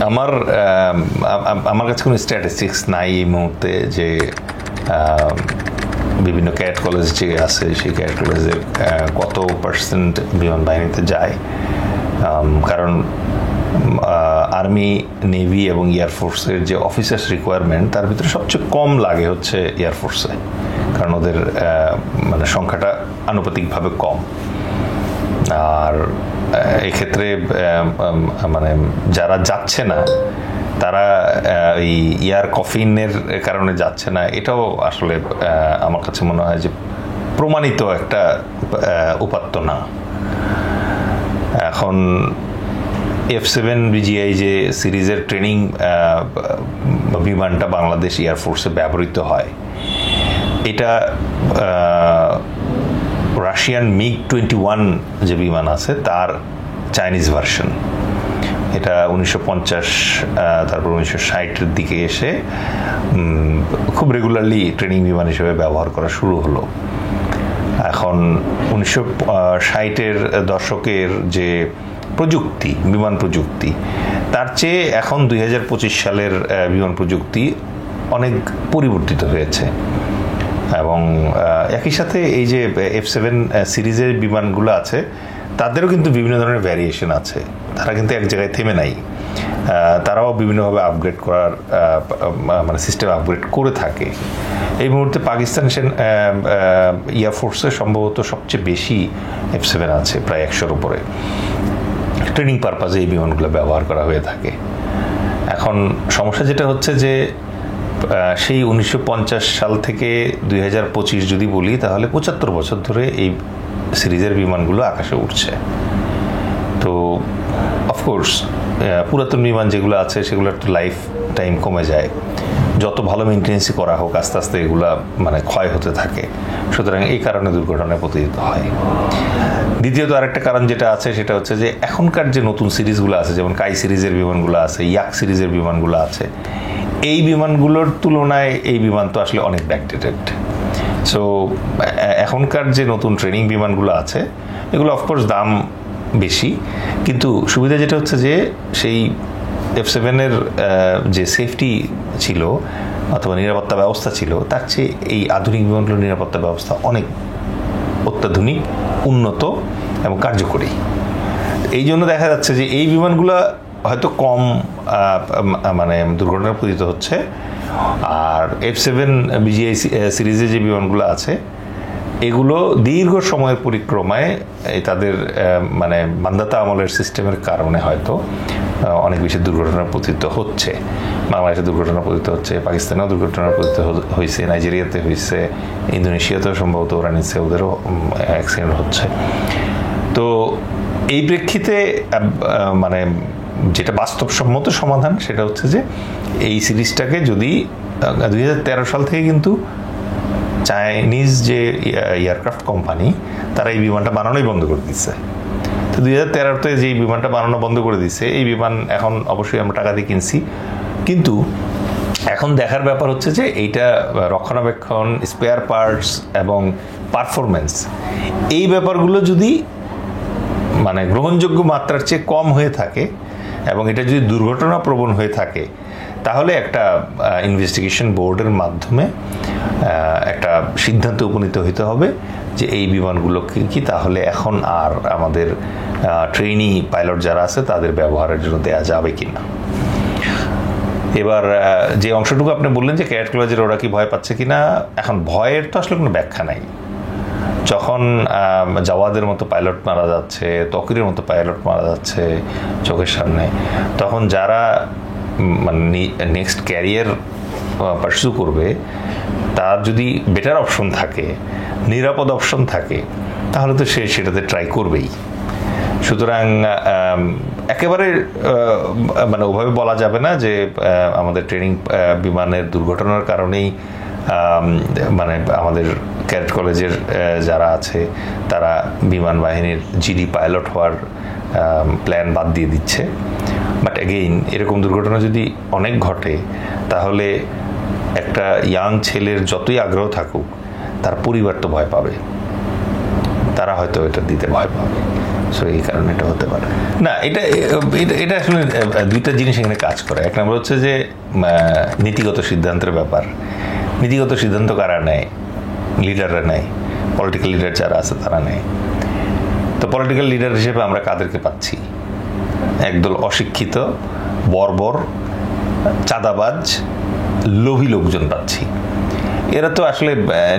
আমার আমার কাছে কোনো স্ট্যাটিস্টিক্স নাই এই মুহূর্তে যে বিভিন্ন ক্যাডেট কলেজ যে আছে সেই ক্যাডেট কলেজের কত পার্সেন্ট বিমান বাহিনীতে যায়, কারণ আর্মি, নেভি এবং এয়ারফোর্সের যে অফিসার্স রিকোয়ারমেন্ট তার ভিতরে সবচেয়ে কম লাগে হচ্ছে এয়ারফোর্সে, কারণ ওদের মানে সংখ্যাটা আনুপাতিকভাবে কম। আর এক্ষেত্রে মানে যারা যাচ্ছে না তারা এই এয়ার কফিনের কারণে যাচ্ছে না, এটাও আসলে আমার কাছে মনে হয় যে প্রমাণিত একটা উপাত্ত না। এখন F7 BGI যে সিরিজের ট্রেনিং বিমানটা বাংলাদেশ এয়ারফোর্সে ব্যবহৃত হয়, এটা রাশিয়ান MiG-21 যে বিমান আছে তার চাইনিজ ভার্সন। এটা 1950 তারপর 1960-এর দিকে এসে খুব রেগুলারলি ট্রেনিং বিমান হিসেবে ব্যবহার করা শুরু হলো। এখন 1960-এর দশকের যে প্রযুক্তি, বিমান প্রযুক্তি, তার চেয়ে এখন 2025 সালের বিমান প্রযুক্তি অনেক পরিবর্তিত হয়েছে। এবং একই সাথে এই যে F7 সিরিজের বিমানগুলো আছে তাদেরও কিন্তু বিভিন্ন ধরনের ভ্যারিয়েশন আছে, তারা কিন্তু এক জায়গায় থেমে নাই, তারাও বিভিন্নভাবে আপগ্রেড করার মানে সিস্টেম আপগ্রেড করে থাকে। এই মুহূর্তে পাকিস্তান এয়ারফোর্সে সম্ভবত সবচেয়ে বেশি F7 আছে, প্রায় 100-র উপরে। ট্রেনিং পারপাজে এই বিমানগুলো ব্যবহার করা হয়ে থাকে। এখন সমস্যা যেটা হচ্ছে যে সেই 1950 সাল থেকে 2025 যদি বলি তাহলে 75 বছর ধরে এই সিরিজের বিমানগুলো আকাশে উঠছে। তো অফকোর্স পুরাতন বিমান যেগুলো আছে সেগুলোর তো লাইফ টাইম কমে যায়, যত ভালো মেনটেন্যান্সই করা হোক আস্তে আস্তে এগুলা মানে ক্ষয় হতে থাকে, সুতরাং এই কারণে দুর্ঘটনায় পতিত হয়। দ্বিতীয়ত আরেকটা কারণ যেটা আছে সেটা হচ্ছে যে এখনকার যে নতুন সিরিজগুলো আছে, যেমন কাই সিরিজের বিমানগুলো আছে, ইয়াক সিরিজের বিমানগুলো আছে, এই বিমানগুলোর তুলনায় এই বিমান তো আসলে অনেক ব্যাকডেটেড। সো এখনকার যে নতুন ট্রেনিং বিমানগুলো আছে এগুলো অফকোর্স দাম বেশি, কিন্তু সুবিধা যেটা হচ্ছে যে সেই F7-এর যে সেফটি ছিল অথবা নিরাপত্তা ব্যবস্থা ছিল তার চেয়ে এই আধুনিক বিমানগুলোর নিরাপত্তা ব্যবস্থা অনেক অত্যাধুনিক, উন্নত এবং কার্যকরী। এই জন্য দেখা যাচ্ছে যে এই বিমানগুলো হয়তো কম মানে দুর্ঘটনায় পতিত হচ্ছে। আর F7 BGI সিরিজের যে বিমানগুলো আছে এগুলো দীর্ঘ সময়ের পরিক্রমায় তাদের মানে মান্দাতা আমলের সিস্টেমের কারণে হয়তো অনেক বেশি দুর্ঘটনার পতিত হচ্ছে। বাংলাদেশে দুর্ঘটনা পতিত হচ্ছে, পাকিস্তানেও দুর্ঘটনার পতিত হয়েছে, নাইজেরিয়াতে হয়েছে, ইন্দোনেশিয়াতেও সম্ভবত ওরা নিচ্ছে, ওদেরও অ্যাক্সিডেন্ট হচ্ছে। তো এই প্রেক্ষিতে মানে যেটা বাস্তবসম্মত সমাধান সেটা হচ্ছে যে এই সিরিজটাকে যদি 2013 সাল থেকে কিন্তু চাইনিজ যে এয়ারক্রাফট কোম্পানি তারা এই বিমানটা বানানোই বন্ধ করে দিচ্ছে। তো 2013-তে যে বিমানটা বানানো বন্ধ করে দিচ্ছে, এই বিমান এখন অবশ্যই আমরা টাকা দিয়ে কিনছি, কিন্তু এখন দেখার ব্যাপার হচ্ছে যে এইটা রক্ষণাবেক্ষণ, স্পেয়ার পার্টস এবং পারফরমেন্স, এই ব্যাপারগুলো যদি মানে গ্রহণযোগ্য মাত্রার চেয়ে কম হয়ে থাকে এবং এটা যদি দুর্ঘটনা প্রবণ হয়ে থাকে, তাহলে একটা ইনভেস্টিগেশন বোর্ডের মাধ্যমে একটা সিদ্ধান্তে উপনীত হতে হবে যে এই বিমানগুলোকে কি তাহলে এখন আর আমাদের ট্রেনি পাইলট যারা আছে তাদের ব্যবহারের জন্য দেওয়া যাবে কিনা। এবার যে অংশটুকু আপনি বললেন যে ক্যাডেট কলেজের ওরা কি ভয় পাচ্ছে কিনা, এখন ভয়ের তো আসলে কোনো ব্যাখ্যা নাই। যখন জাওয়াদের মতো পাইলট মারা যাচ্ছে, তকিরের মতো পাইলট মারা যাচ্ছে চোখের সামনে, তখন যারা মানে নেক্সট ক্যারিয়ার পারসিউ করবে তার যদি বেটার অপশন থাকে, নিরাপদ অপশন থাকে, তাহলে তো সে সেটাতে ট্রাই করবেই। সুতরাং একেবারে মানে ওভাবে বলা যাবে না যে আমাদের ট্রেনিং বিমানের দুর্ঘটনার কারণেই মানে আমাদের ক্যাডেট কলেজের যারা আছে তারা বিমান বাহিনীর জিডি পাইলট হওয়ার প্ল্যান বাদ দিয়ে দিচ্ছে। বাট এগেইন এরকম দুর্ঘটনা যদি অনেক ঘটে তাহলে একটা ইয়াং ছেলের যতই আগ্রহ থাকুক তার পরিবার তো ভয় পাবে, তারা হয়তো এটা দিতে ভয় পাবে। সো এই কারণে এটা হতে পারে না। এটা এটা আসলে দুইটা জিনিস এখানে কাজ করে। এক নম্বর হচ্ছে যে নীতিগত সিদ্ধান্তের ব্যাপার। নীতিগত সিদ্ধান্ত কারা নেয়? লিডাররা নেয়, পলিটিক্যাল লিডার যারা আছে তারা নেয়। তো পলিটিক্যাল লিডার হিসেবে আমরা কাদেরকে পাচ্ছি? একদল অশিক্ষিত, বর্বর, চাঁদাবাজ, লোভী লোকজন পাচ্ছি। এরা তো আসলে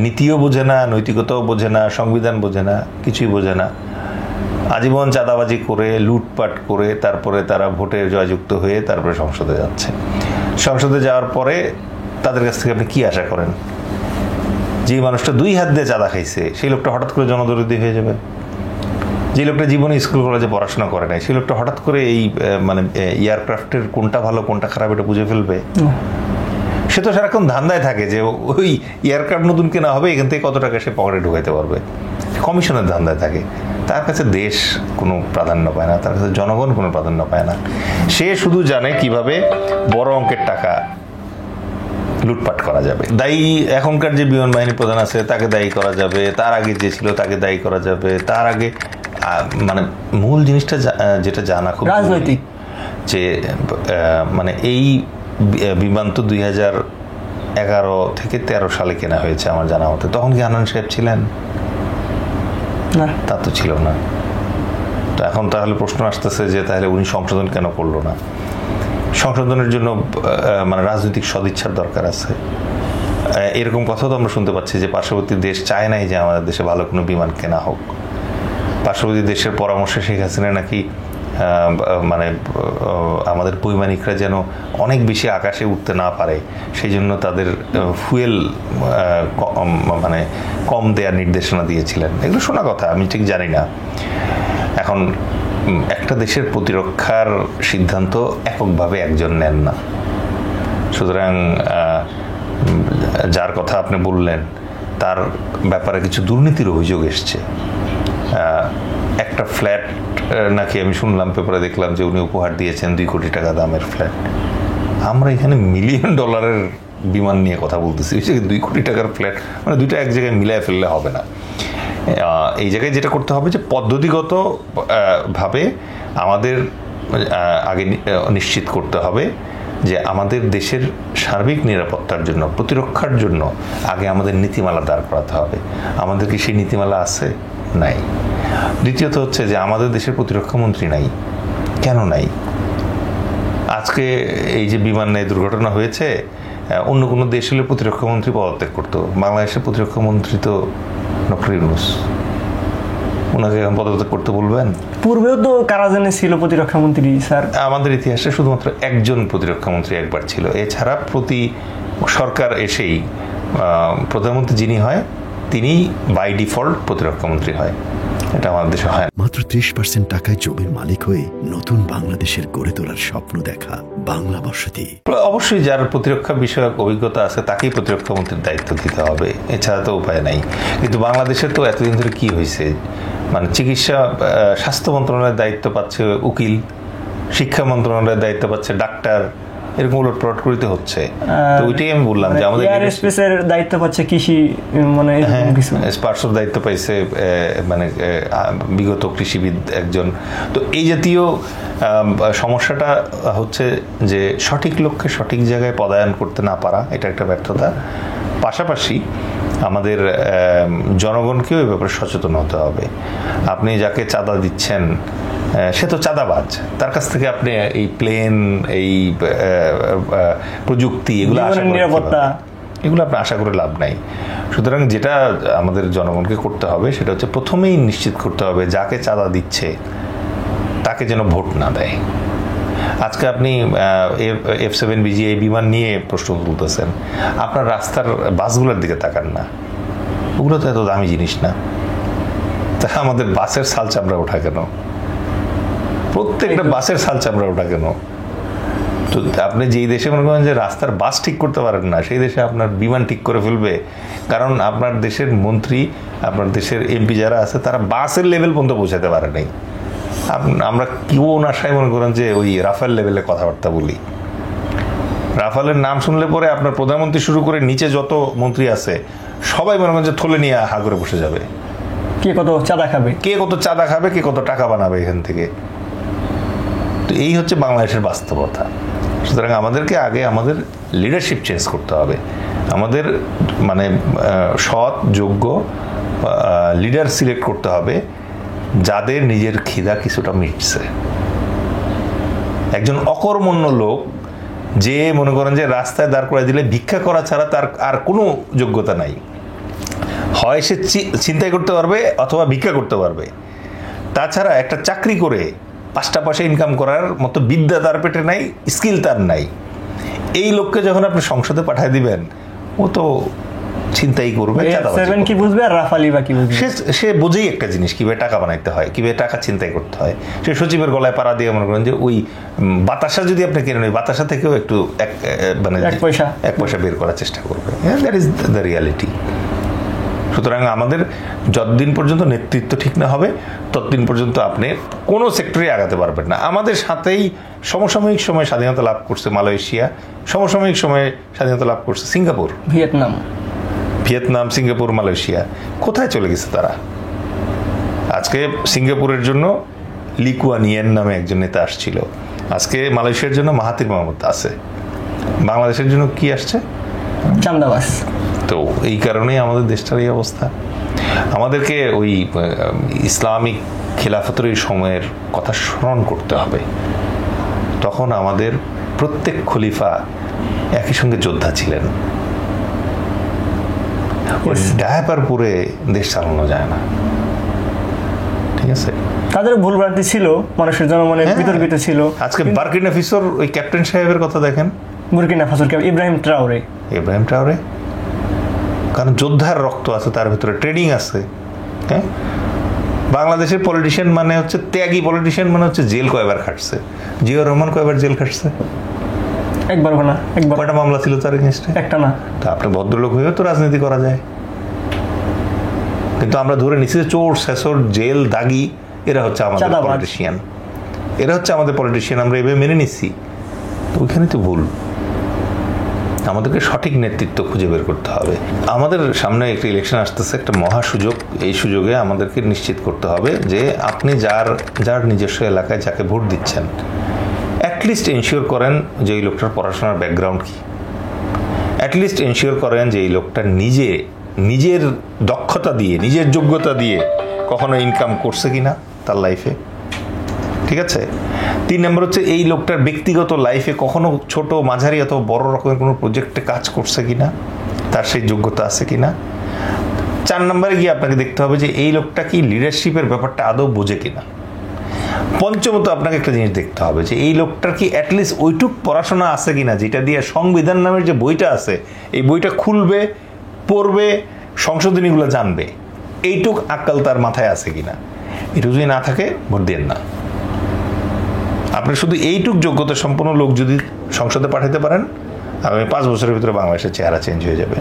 নীতিও বোঝে না, নৈতিকতাও বোঝে না, সংবিধান বোঝে না, কিছুই বোঝে না। আজীবন চাঁদাবাজি করে, লুটপাট করে তারপরে তারা ভোটে জয়যুক্ত হয়ে তারপরে সংসদে যাচ্ছে। সংসদে যাওয়ার পরে তাদের কাছ থেকে আপনি কি আশা করেন? যে মানুষটা 2 হাত দিয়ে চাঁদা খাইছে সেই লোকটা হঠাৎ করে জনদরদি হয়ে যাবে? যে লোকটা জীবনে স্কুল কলেজে পড়াশোনা করে নাই সেই লোকটা হঠাৎ করে এই মানে এয়ারক্রাফটের কোনটা ভালো কোনটা খারাপ এটা বুঝে ফেলবে? সে তো সারাক্ষণ ধান্দায় থাকে যে ওই এয়ারক্রাফট নতুন কেনা হবে, এখান থেকে কত টাকা সে পকেটে ঢুকাইতে পারবে, কমিশনের ধান্দায় থাকে। তার কাছে দেশ কোনো প্রাধান্য পায় না, তার কাছে জনগণ কোনো প্রাধান্য পায় না। সে শুধু জানে কিভাবে বড় অঙ্কের টাকা লুটপাট করা যাবে। দায়ী এখনকার যে বিমান বাহিনী প্রধান আছে তাকে দায়ী করা যাবে, তার আগে যে ছিল তাকে দায়ী করা যাবে, তার আগে মানে মূল জিনিসটা যেটা জানা খুব রাজনৈতিক, যে মানে এই বিমান তো 2011 থেকে 13 সালে কেনা হয়েছে আমার জানা মতে। তখন কি আনন্দ সাহেব ছিলেন? না, তা তো ছিল না। তো এখন তাহলে প্রশ্ন আসতেছে যে তাহলে উনি সংশোধন কেন করলো না? সংশোধনের জন্য মানে রাজনৈতিক সদিচ্ছার দরকার আছে। এরকম কথা তো আমরা শুনতে পাচ্ছি যে পার্শ্ববর্তী দেশ চায় নাই যে আমাদের দেশে ভালো কোনো বিমান কেনা হোক। পার্শ্ববর্তী দেশের পরামর্শে শেখ হাসিনা নাকি মানে আমাদের বৈমানিকরা যেন অনেক বেশি আকাশে উঠতে না পারে সেই জন্য তাদের ফুয়েল মানে কম দেওয়ার নির্দেশনা দিয়েছিলেন। এগুলো শোনা কথা, আমি ঠিক জানি না। এখন একটা দেশের প্রতিরক্ষার সিদ্ধান্ত এককভাবে একজন নেন না। সুতরাং যার কথা আপনি বললেন তার ব্যাপারে কিছু দুর্নীতির অভিযোগ এসছে। একটা ফ্ল্যাট নাকি আমি শুনলাম, পেপারে দেখলাম যে উনি উপহার দিয়েছেন 2 কোটি টাকা দামের ফ্ল্যাট। আমরা এখানে $1 মিলিয়ন বিমান নিয়ে কথা বলতেছি, 2 কোটি টাকার ফ্ল্যাট মানে দুইটা এক জায়গায় মিলায় ফেললে হবে না। এই জায়গায় যেটা করতে হবে যে পদ্ধতিগত ভাবে আমাদের আগে নিশ্চিত করতে হবে যে আমাদের দেশের সার্বিক নিরাপত্তার জন্য, প্রতিরক্ষার জন্য আগে আমাদের নীতিমালা দাঁড় করাতে হবে। আমাদের কি সেই নীতিমালা আছে? নাই। দ্বিতীয়ত হচ্ছে যে আমাদের দেশের প্রতিরক্ষা মন্ত্রী নাই। কেন নাই? আজকে এই যে বিমানে দুর্ঘটনা হয়েছে, অন্য কোনো দেশ হলে প্রতিরক্ষা মন্ত্রী পদত্যাগ করতো। বাংলাদেশের প্রতিরক্ষা মন্ত্রী তো ডক্টর ইউনূস, ওনাকে এখন পদত্যাগ করতে বলবেন? পূর্বেও তো কারা জানে ছিল প্রতিরক্ষা মন্ত্রী স্যার? আমাদের ইতিহাসে শুধুমাত্র একজন প্রতিরক্ষা মন্ত্রী একবার ছিল। এছাড়া প্রতি সরকার এসেই প্রধানমন্ত্রী যিনি হয় তিনি বাই ডিফল্ট প্রতিরক্ষা মন্ত্রী হয়। এটা আমাদের দেশে হয়। মাত্র 30% টাকায় জমির মালিক হয়ে নতুন বাংলাদেশের গড়ে তোলার স্বপ্ন দেখা বাংলা বসতি। অবশ্যই যার প্রতিরক্ষা বিষয়ক অভিজ্ঞতা আছে তাকেই প্রতিরক্ষা মন্ত্রীর দায়িত্ব দিতে হবে, এছাড়া তো উপায় নাই। কিন্তু বাংলাদেশে তো এতদিন ধরে কি হয়েছে, মানে চিকিৎসা স্বাস্থ্য মন্ত্রণালয়ের দায়িত্ব পাচ্ছে উকিল, শিক্ষা মন্ত্রণালয়ের দায়িত্ব পাচ্ছে ডাক্তার, এরকম উলটপালট করতে হচ্ছে। তো ওইটাই আমি বললাম যে আমাদের এয়ারস্পেসের দায়িত্ব পাচ্ছে কৃষি, মানে স্পার্সর দায়িত্ব পাইছে মানে বিগত কৃষিবিদ একজন। তো এই জাতীয় সমস্যাটা হচ্ছে যে সঠিক লক্ষ্যে সঠিক জায়গায় পদায়ন করতে না পারা, এটা একটা ব্যর্থতা। পাশাপাশি আমাদের জনগণকেও এই ব্যাপারে সচেতন হতে হবে। আপনি যাকে চাঁদা দিচ্ছেন সে তো চাঁদাবাজ, তার কাছ থেকে আপনি এই প্লেন, এই প্রযুক্তি, এগুলো নিরাপত্তা, এগুলো আপনি আশা করে লাভ নাই। সুতরাং যেটা আমাদের জনগণকে করতে হবে সেটা হচ্ছে প্রথমেই নিশ্চিত করতে হবে যাকে চাঁদা দিচ্ছে তাকে যেন ভোট না দেয়। আজকে আপনি F-7BG এই বিমান নিয়ে প্রশ্ন তুলতেছেন, আপনার রাস্তার বাসগুলোর দিকে তাকান না, ওগুলো তো এত দামি জিনিস না। তা আমাদের বাসের ছাল চামড়া ওঠা কেন? প্রত্যেকটা বাসের ছাল চামড়া ওঠা কেন? তো আপনি যেই দেশে মনে করেন যে রাস্তার বাস ঠিক করতে পারেন না, সেই দেশে আপনার বিমান ঠিক করে ফেলবে, কারণ আপনার দেশের মন্ত্রী, আপনার দেশের এমপি যারা আছে তারা বাসের লেভেল পর্যন্ত পৌঁছাতে পারে নাই। আমরা কেউ আশায় মনে করেন যে ওই রাফেল লেভেলে কথাবার্তা বলি। রাফেলের নাম শুনলে পরে আপনার প্রধানমন্ত্রী শুরু করে নিচে যত মন্ত্রী আছে সবাই মনে করেন যে থলে নিয়ে হা করে বসে যাবে। কে কত চাঁদা খাবে, কে কত টাকা বানাবে এখান থেকে। তো এই হচ্ছে বাংলাদেশের বাস্তবতা। সুতরাং আমাদেরকে আগে আমাদের লিডারশিপ চেঞ্জ করতে হবে। আমাদের মানে সৎ যোগ্য লিডার সিলেক্ট করতে হবে যাদের নিজের খিদা কিছুটা মিটছে। একজন অকর্মণ্য লোক যে মনে করেন যে রাস্তায় দাঁড় করাই দিলে ভিক্ষা করা ছাড়া তার আর কোনো যোগ্যতা নাই, হয় সে ছিনতাই করতে পারবে অথবা ভিক্ষা করতে পারবে, তাছাড়া একটা চাকরি করে 5টা পয়সা ইনকাম করার মতো বিদ্যা তার পেটে নাই, স্কিল তার নাই। এই লোককে যখন আপনি সংসদে পাঠিয়ে দিবেন, ও তো ছিনতাই করবে, কি বুঝবে আর রাফালি বা কি বুঝবে? সে বোঝেই একটা জিনিস কিভাবে টাকা বানাইতে হয়, কিভাবে টাকা ছিনতাই করতে হয়। সে সচিবের গলায় পাড়া দিয়ে মনে করেন যে ওই বাতাসা যদি আপনি কেনেন, ওই বাতাসা থেকেও একটু মানে 1 পয়সা বের করার চেষ্টা করবে। That is the reality. সুতরাং আমাদের যতদিন পর্যন্ত নেতৃত্ব ঠিক না হবে ততদিন পর্যন্ত আপনি কোনো সেক্টরে আগাতে পারবেন না। আমাদের সাথেই সমসাময়িক সময়ে স্বাধীনতা লাভ করছে মালয়েশিয়া, সমসাময়িক সময়ে স্বাধীনতা লাভ করছে সিঙ্গাপুর, ভিয়েতনাম, সিঙ্গাপুর, মালয়েশিয়া। কোথায় চলে গেছে তারা? আজকে সিঙ্গাপুরের জন্য লি কুয়ান ইয়েন নামে একজন নেতা আসছিল, আজকে মালয়েশিয়ার জন্য মাহাথির মোহাম্মদ আছে, বাংলাদেশের জন্য কি আসছে? চান্দাবাজ। তো এই কারণেই আমাদের দেশটার এই অবস্থা। আমাদেরকে ওই ইসলামিক খিলাফতের ওই সময়ের কথা স্মরণ করতে হবে। তখন আমাদের প্রত্যেক খলিফা একই সঙ্গে যোদ্ধা ছিলেন। ডায়াপার পরে দেশ চালানো যায় না, ঠিক আছে? তাদের ভুলভ্রান্তি ছিল, মানুষের জনমনে বিতর্কিত ছিল। আজকে বার্কিনা ফাসোর ওই ক্যাপ্টেন সাহেবের কথা দেখেন, বুর্কিনা ফাসোর ইব্রাহিম ট্রাওরে, কারণ যোদ্ধার রক্ত আছে তার ভিতরে, ট্রেনিং আছে। হ্যাঁ, বাংলাদেশের পলিটিশিয়ান মানে হচ্ছে ত্যাগী পলিটিশিয়ান, মানে হচ্ছে জেল কয়বার খাটছে। জিয়াউর রহমান কয়বার জেল খাটছে? একবার না, কয়টা মামলা ছিল তার এগেইনস্টে? একটা না। তো আপনি ভদ্রলোক হয়েও তো রাজনীতি করা যায়, কিন্তু আমরা ধরে নিচ্ছি যে চোর, শেষর, জেল, দাগি এরা হচ্ছে আমাদের পলিটিশিয়ান, আমরা এভাবে মেনে নিচ্ছি। তো ওইখানে তো ভুল। আমাদেরকে সঠিক নেতৃত্ব খুঁজে বের করতে হবে। আমাদের সামনে একটা ইলেকশন আসতেছে, একটা মহা সুযোগ। এই সুযোগে আমাদেরকে নিশ্চিত করতে হবে যে আপনি যার নিজস্ব এলাকায় যাকে ভোট দিচ্ছেন, অ্যাটলিস্ট এনশিওর করেন যে এই লোকটার পড়াশোনার ব্যাকগ্রাউন্ড কি, অ্যাটলিস্ট এনশিওর করেন যে এই লোকটা নিজের দক্ষতা দিয়ে, নিজের যোগ্যতা দিয়ে কখনো ইনকাম করছে কিনা তার লাইফে, ঠিক আছে? 3 নম্বর হচ্ছে এই লোকটার ব্যক্তিগত লাইফে কখনো ছোট, মাঝারি অথবা বড় রকমের কোনো প্রজেক্টে কাজ করছে কিনা, তার সেই যোগ্যতা আছে কিনা। 4 নম্বরে গিয়ে আপনাকে দেখতে হবে যে এই লোকটা কি লিডারশিপের ব্যাপারটা আদৌ বোঝে কিনা। পঞ্চমত আপনাকে একটা জিনিস দেখতে হবে যে এই লোকটার কি অ্যাটলিস্ট ওইটুক পড়াশোনা আছে কিনা যেটা দিয়ে সংবিধান নামের যে বইটা আছে এই বইটা খুলবে, পড়বে, সংশোধনীগুলো জানবে, এইটুক আক্কাল তার মাথায় আছে কিনা। এটা যদি না থাকে ভোট দেন না। আপনি শুধু এইটুক যোগ্যতা সম্পন্ন লোক যদি সংসদে পাঠাতে পারেন, আগামী 5 বছরের ভিতরে বাংলাদেশের চেহারা চেঞ্জ হয়ে যাবে।